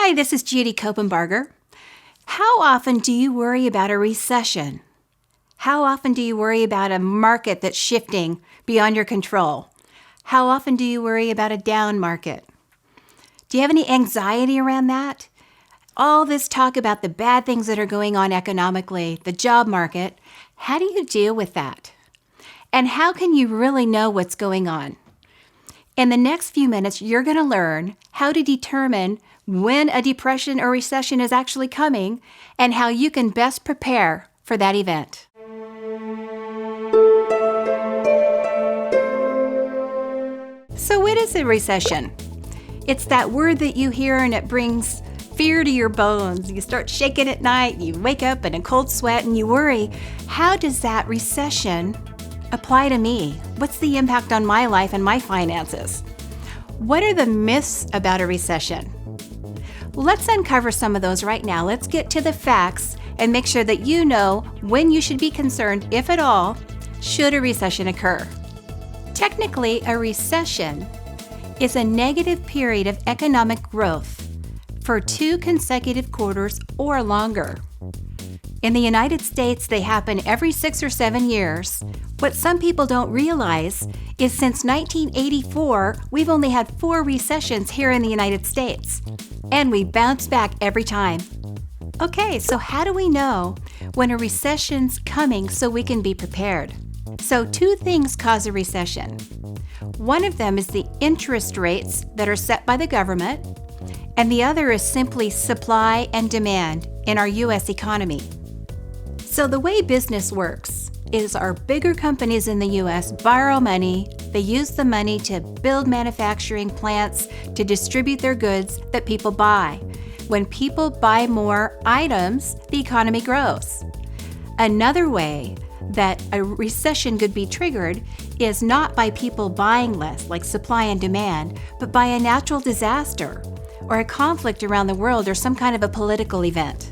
Hi, this is Judy Copenbarger. How often do you worry about a recession? How often do you worry about a market that's shifting beyond your control? How often do you worry about a down market? Do you have any anxiety around that? All this talk about the bad things that are going on economically, the job market, how do you deal with that? And how can you really know what's going on? In the next few minutes, you're going to learn how to determine when a depression or recession is actually coming and how you can best prepare for that event. So what is a recession? It's that word that you hear and it brings fear to your bones. You start shaking at night, you wake up in a cold sweat and you worry, how does that recession apply to me? What's the impact on my life and my finances? What are the myths about a recession? Well, let's uncover some of those right now. Let's get to the facts and make sure that you know when you should be concerned, if at all, should a recession occur. Technically, a recession is a negative period of economic growth for 2 consecutive quarters or longer. In the United States, they happen every 6 or 7 years. What some people don't realize is since 1984, we've only had 4 recessions here in the United States, and we bounce back every time. Okay, so how do we know when a recession's coming so we can be prepared? So 2 things cause a recession. One of them is the interest rates that are set by the government, and the other is simply supply and demand in our U.S. economy. So the way business works is our bigger companies in the U.S. borrow money. They use the money to build manufacturing plants to distribute their goods that people buy. When people buy more items, the economy grows. Another way that a recession could be triggered is not by people buying less, like supply and demand, but by a natural disaster or a conflict around the world or some kind of a political event.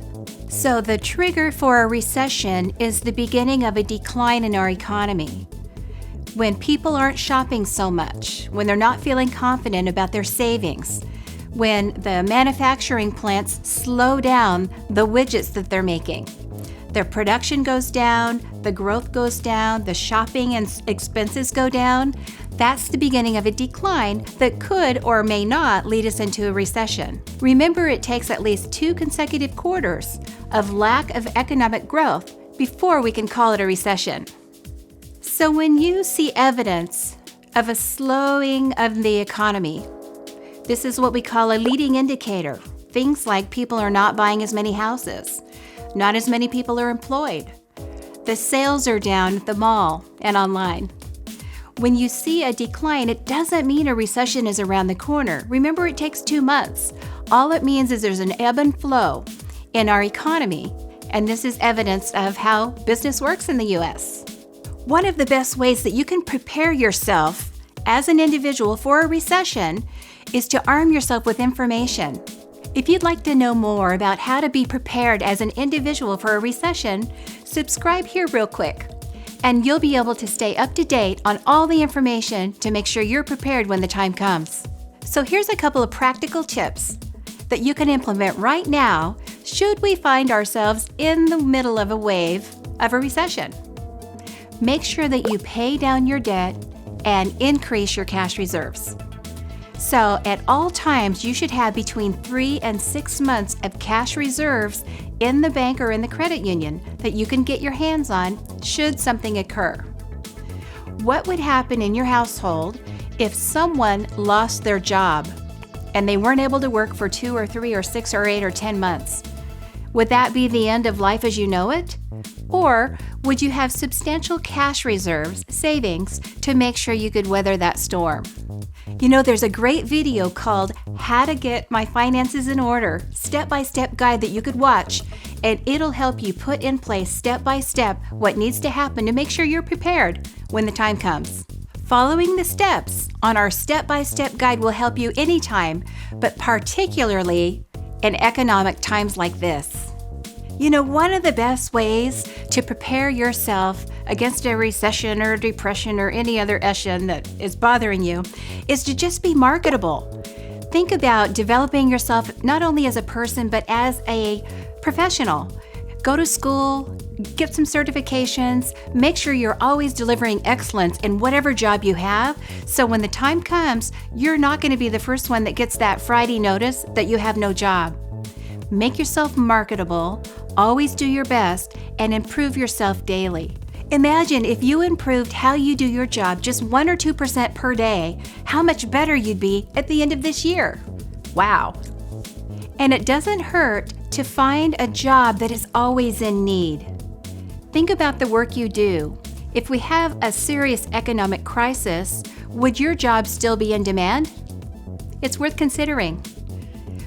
So the trigger for a recession is the beginning of a decline in our economy. When people aren't shopping so much, when they're not feeling confident about their savings, when the manufacturing plants slow down the widgets that they're making. Their production goes down, the growth goes down, the shopping and expenses go down. That's the beginning of a decline that could or may not lead us into a recession. Remember, it takes at least 2 consecutive quarters of lack of economic growth before we can call it a recession. So when you see evidence of a slowing of the economy, this is what we call a leading indicator. Things like people are not buying as many houses, not as many people are employed. The sales are down at the mall and online. When you see a decline, it doesn't mean a recession is around the corner. Remember, it takes 2 months. All it means is there's an ebb and flow in our economy, and this is evidence of how business works in the U.S. One of the best ways that you can prepare yourself as an individual for a recession is to arm yourself with information. If you'd like to know more about how to be prepared as an individual for a recession, subscribe here real quick, and you'll be able to stay up to date on all the information to make sure you're prepared when the time comes. So here's a couple of practical tips that you can implement right now should we find ourselves in the middle of a wave of a recession. Make sure that you pay down your debt and increase your cash reserves. So at all times, you should have between 3 and 6 months of cash reserves in the bank or in the credit union that you can get your hands on should something occur. What would happen in your household if someone lost their job and they weren't able to work for 2 or 3 or 6 or 8 or 10 months? Would that be the end of life as you know it? Or would you have substantial cash reserves, savings, to make sure you could weather that storm? You know, there's a great video called How to Get My Finances in Order, step-by-step guide that you could watch, and it'll help you put in place step-by-step what needs to happen to make sure you're prepared when the time comes. Following the steps on our step-by-step guide will help you anytime, but particularly in economic times like this. You know, one of the best ways to prepare yourself against a recession or depression or any other issue that is bothering you is to just be marketable. Think about developing yourself not only as a person, but as a professional. Go to school, get some certifications, make sure you're always delivering excellence in whatever job you have, so when the time comes, you're not going to be the first one that gets that Friday notice that you have no job. Make yourself marketable, always do your best, and improve yourself daily. Imagine if you improved how you do your job just 1 or 2% per day, how much better you'd be at the end of this year. Wow. And it doesn't hurt to find a job that is always in need. Think about the work you do. If we have a serious economic crisis, would your job still be in demand? It's worth considering.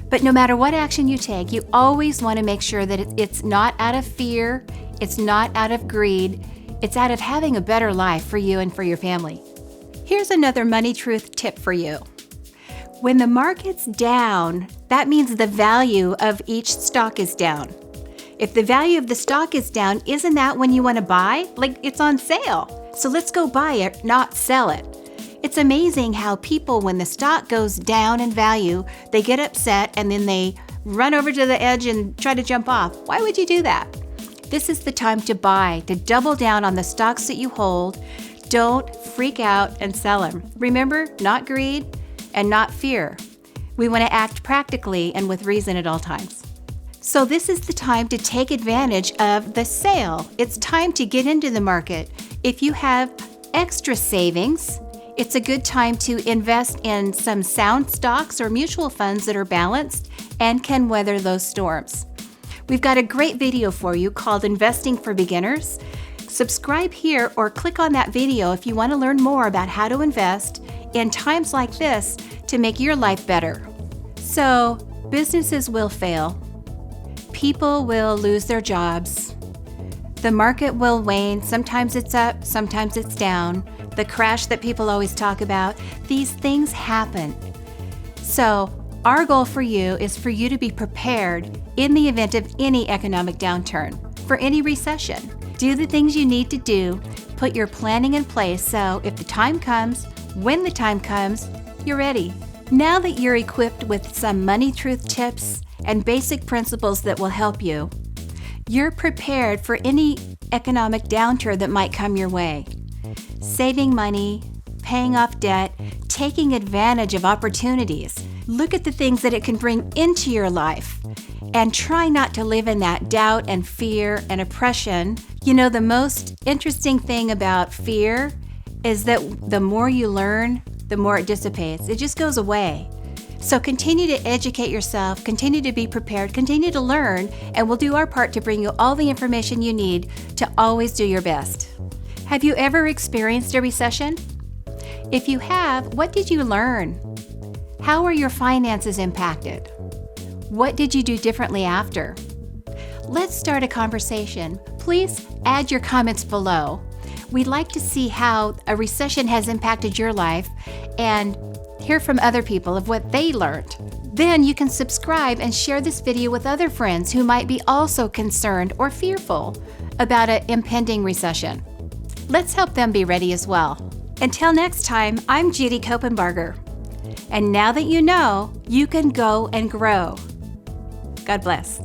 But no matter what action you take, you always want to make sure that it's not out of fear, it's not out of greed, it's out of having a better life for you and for your family. Here's another money truth tip for you. When the market's down, that means the value of each stock is down. If the value of the stock is down, isn't that when you want to buy? Like it's on sale. So let's go buy it, not sell it. It's amazing how people, when the stock goes down in value, they get upset and then they run over to the edge and try to jump off. Why would you do that? This is the time to buy, to double down on the stocks that you hold. Don't freak out and sell them. Remember, not greed and not fear. We want to act practically and with reason at all times. So this is the time to take advantage of the sale. It's time to get into the market. If you have extra savings, it's a good time to invest in some sound stocks or mutual funds that are balanced and can weather those storms. We've got a great video for you called Investing for Beginners. Subscribe here or click on that video if you want to learn more about how to invest in times like this to make your life better. So, businesses will fail. People will lose their jobs. The market will wane. Sometimes it's up, sometimes it's down. The crash that people always talk about, these things happen. So, our goal for you is for you to be prepared in the event of any economic downturn, for any recession. Do the things you need to do, put your planning in place so if the time comes, when the time comes, you're ready. Now that you're equipped with some money truth tips and basic principles that will help you, you're prepared for any economic downturn that might come your way. Saving money, paying off debt, taking advantage of opportunities. Look at the things that it can bring into your life and try not to live in that doubt and fear and oppression. You know, the most interesting thing about fear is that the more you learn, the more it dissipates. It just goes away. So continue to educate yourself, continue to be prepared, continue to learn, and we'll do our part to bring you all the information you need to always do your best. Have you ever experienced a recession? If you have, what did you learn? How were your finances impacted? What did you do differently after? Let's start a conversation. Please add your comments below. We'd like to see how a recession has impacted your life and hear from other people of what they learned. Then you can subscribe and share this video with other friends who might be also concerned or fearful about an impending recession. Let's help them be ready as well. Until next time, I'm Judy Copenbarger. And now that you know, you can go and grow. God bless.